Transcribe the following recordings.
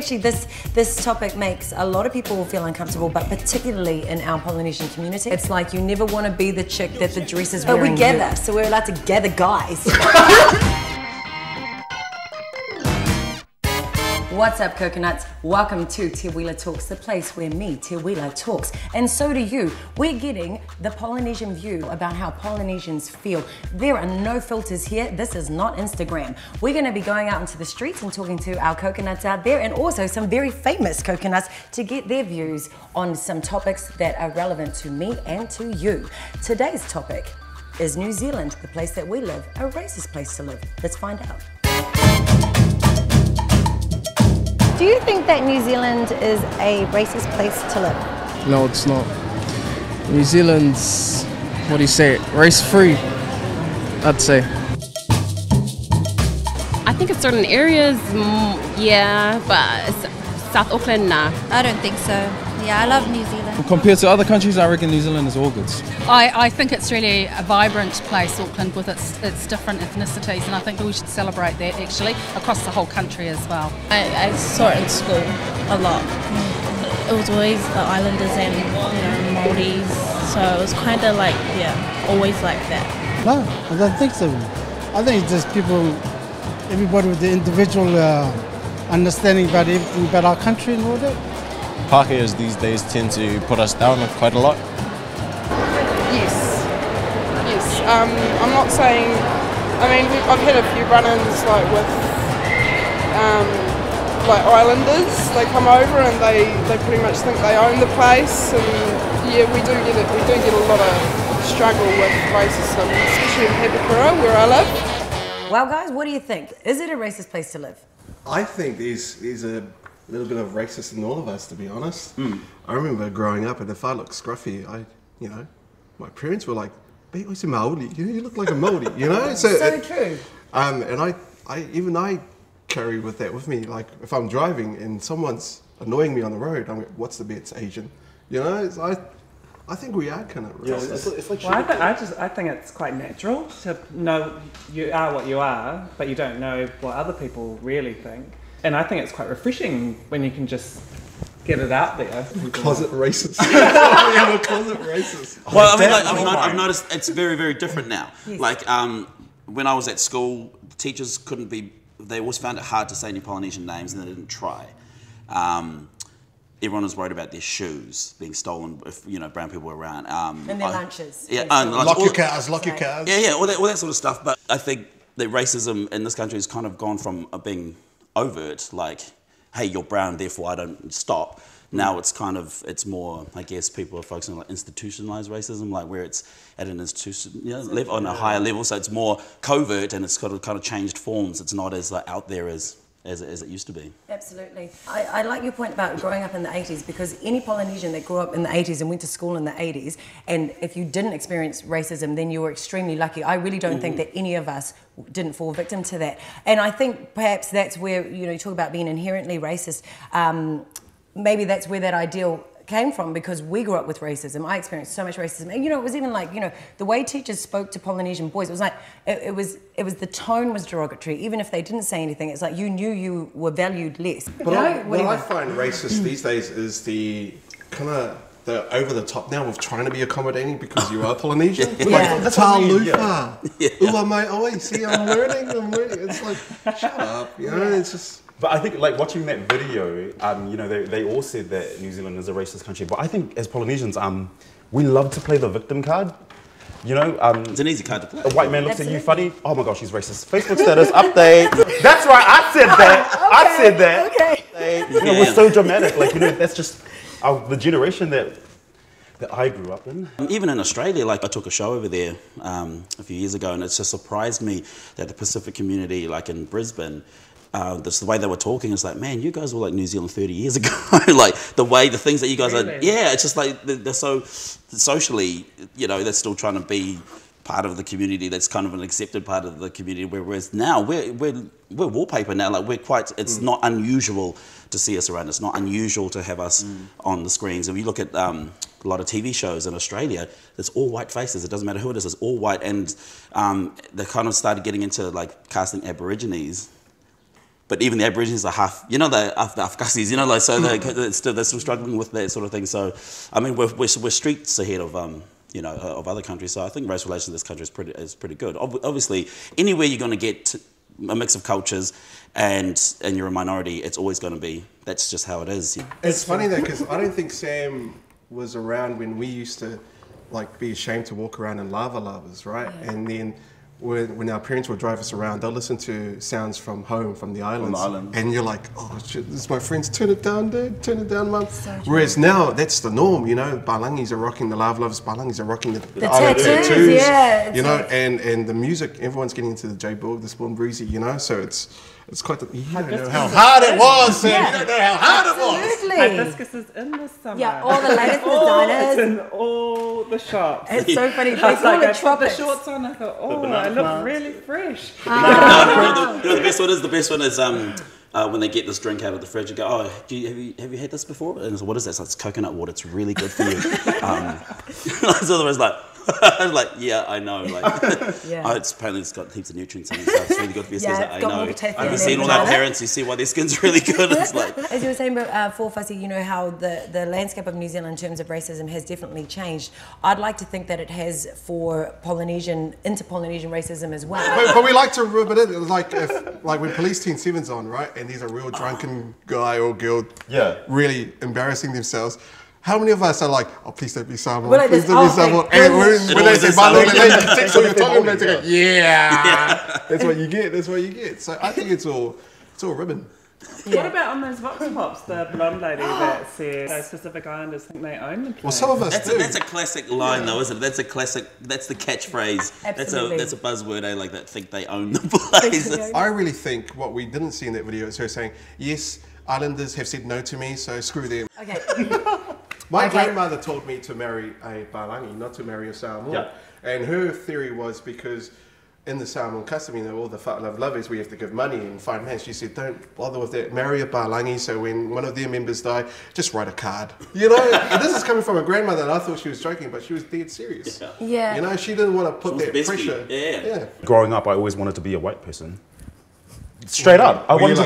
actually, this topic makes a lot of people feel uncomfortable, but particularly in our Polynesian community. It's like you never want to be the chick that the dress is wearing. But we gather, so we're allowed to gather guys. What's up, coconuts? Welcome to Teuila Talks, the place where me, Teuila, talks. And so do you. We're getting the Polynesian view about how Polynesians feel. There are no filters here. This is not Instagram. We're gonna be going out into the streets and talking to our coconuts out there and also some very famous coconuts to get their views on some topics that are relevant to me and to you. Today's topic is New Zealand, the place that we live, a racist place to live. Let's find out. Do you think that New Zealand is a racist place to live? No, it's not. New Zealand's, what do you say, race-free, I'd say. I think in certain areas, yeah, but South Auckland, nah. I don't think so. Yeah, I love New Zealand. Compared to other countries, I reckon New Zealand is all good. I think it's really a vibrant place, Auckland, with its different ethnicities, and I think we should celebrate that actually across the whole country as well. I saw it in school a lot. It was always the islanders and Māoris, so it was kind of like, yeah, always like that. No, I don't think so. I think it's just people, everybody with the individual understanding about everything about our country and all that. Pākehās these days tend to put us down quite a lot. Yes. I'm not saying. I mean, I've had a few run-ins like with like islanders. They come over and they pretty much think they own the place, and yeah, we do get it. We do get a lot of struggle with racism, especially in Papakura, where I live. Well, guys, what do you think? Is it a racist place to live? I think there's a little bit of racist in all of us, to be honest. I remember growing up, and if I looked scruffy, my parents were like, "Babe, what's a Māori? You look like a Māori," you know. So true. And I carry with that with me. Like if I'm driving and someone's annoying me on the road, I'm like, "What's the bet's Asian?" You know. I think we are kind of racist. It's like I think it's quite natural to know you are what you are, but you don't know what other people really think. And I think it's quite refreshing when you can just get it out there. Closet racist. Yeah, closet racist. Well, I've noticed it's very, very different now. Yes. Like when I was at school, teachers couldn't be. They always found it hard to say any Polynesian names, and they didn't try. Everyone was worried about their shoes being stolen if brown people were around. And their lunches. Yeah, lock your cars. Yeah, all that sort of stuff. But I think that racism in this country has kind of gone from being overt, like, hey, you're brown, therefore I don't stop. Now it's more, I guess, people are focusing on like institutionalized racism, like where it's at an institution, level, on a higher level. So it's more covert and it's kind of changed forms. It's not as like out there as it used to be. Absolutely. I like your point about growing up in the 80s, because any Polynesian that grew up in the 80s and went to school in the 80s, and if you didn't experience racism, then you were extremely lucky. I really don't think that any of us didn't fall victim to that. And I think perhaps that's where, you talk about being inherently racist, maybe that's where that ideal came from, because we grew up with racism. I experienced so much racism. And it was even like, the way teachers spoke to Polynesian boys, it was like, it was the tone was derogatory. Even if they didn't say anything, it's like you knew you were valued less. But what I find racist these days is the kind of the over the top now of trying to be accommodating because you are Polynesian. Yeah. Like, tā lupa. Ua mai oi, see, I'm learning. It's like, shut up, it's just... But I think, like, watching that video, they all said that New Zealand is a racist country. But I think as Polynesians, we love to play the victim card. It's an easy card to play. A white man looks at you funny. Oh my gosh, he's racist. Facebook status update. That's right, I said that. I said that. Okay. We're so dramatic. Like, that's just the generation that I grew up in. Even in Australia, like I took a show over there a few years ago, and it's just surprised me that the Pacific community, like in Brisbane, the way they were talking is like, man, you guys were like New Zealand 30 years ago. Like the things that you guys are, it's just like they're so socially, they're still trying to be part of the community. That's kind of an accepted part of the community. Whereas now we're wallpaper now. Like it's not unusual to see us around. It's not unusual to have us on the screens. If you look at a lot of TV shows in Australia, it's all white faces. It doesn't matter who it is. It's all white, and they kind of started getting into like casting Aborigines but even the Aborigines are half, you know, they're half Gusties, you know, like, so they're still struggling with that sort of thing. So, I mean, we're streets ahead of, you know, of other countries. So I think race relations in this country is pretty good. Obviously, anywhere you're going to get a mix of cultures and you're a minority, it's always going to be, that's just how it is. It's funny though, because I don't think Sam was around when we used to like be ashamed to walk around in lava lavas, right? Yeah. And then when our parents would drive us around, they'll listen to sounds from home, from the islands. And you're like, oh shit, this is my friends, turn it down, Dad, turn it down, Mum. So whereas now, that's the norm, you know, Balangis are rocking the lava lavas, Balangis are rocking the tattoos, yeah, you know, and the music, everyone's getting into the J-Bog, the Spawn Breezy, you know, so it's quite, you don't know how hard it was, Sam, you don't know how hard it was. Hibiscus is in the summer. Yeah, all the latest designers. It's in all the shops. It's so funny. They I call it put the shorts on, I thought, oh, I look really fresh. The best one is when they get this drink out of the fridge and go, oh, have you had this before? And so, what is that? So it's coconut water. It's really good for you. So there was I was like, yeah, I know. Like, apparently it's got heaps of nutrients in it, so it's really good for your skin. I know. Have you seen all our parents? You see why their skin's really good. It's like, as you were saying before, Fussy, you know how the landscape of New Zealand in terms of racism has definitely changed. I'd like to think that it has for inter-Polynesian racism as well. But we like to rub it in, like when Police Teen 7's on, right? And there's a real drunken guy or girl, really embarrassing themselves. How many of us are like, oh, please don't be Samoan, please don't be Samoan. And when they say Malone, that's what you're talking about. To go, yeah, that's what you get. That's what you get. So I think it's all ribbon. Yeah. What about on those vox pops, the blonde lady that says those Pacific Islanders think they own the place? Well, some of us do. That's a classic line, though, isn't it? That's a classic. That's the catchphrase. Absolutely. That's a buzzword, like that. Think they own the place. I really think what we didn't see in that video is her saying, "Yes, Islanders have said no to me, so screw them." Okay. My grandmother told me to marry a Palangi, not to marry a Samoan. Yeah. And her theory was because in the Samoan custom, you know, all the love is we have to give money and find man. She said, don't bother with that. Marry a Palangi, so when one of their members die, just write a card. You know, and this is coming from a grandmother, and I thought she was joking, but she was dead serious. Yeah. You know, she didn't want to put that pressure. Yeah. Growing up, I always wanted to be a white person. Straight up. I was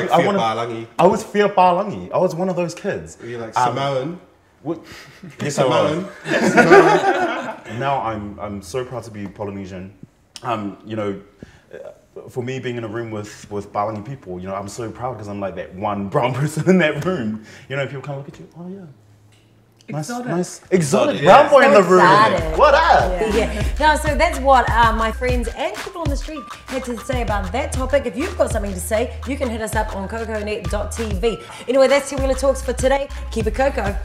Fia Palangi. I was one of those kids. Were you like Samoan? Yes, I was. Now I'm so proud to be Polynesian. You know, for me being in a room with Palangi people, you know, I'm so proud because I'm like that one brown person in that room. You know, people kind of look at you, oh yeah. Nice exotic brown boy in the room. What up? Yeah. No, so that's what my friends and people on the street had to say about that topic. If you've got something to say, you can hit us up on coconet.tv. Anyway, that's Teuila Talks for today. Keep it cocoa.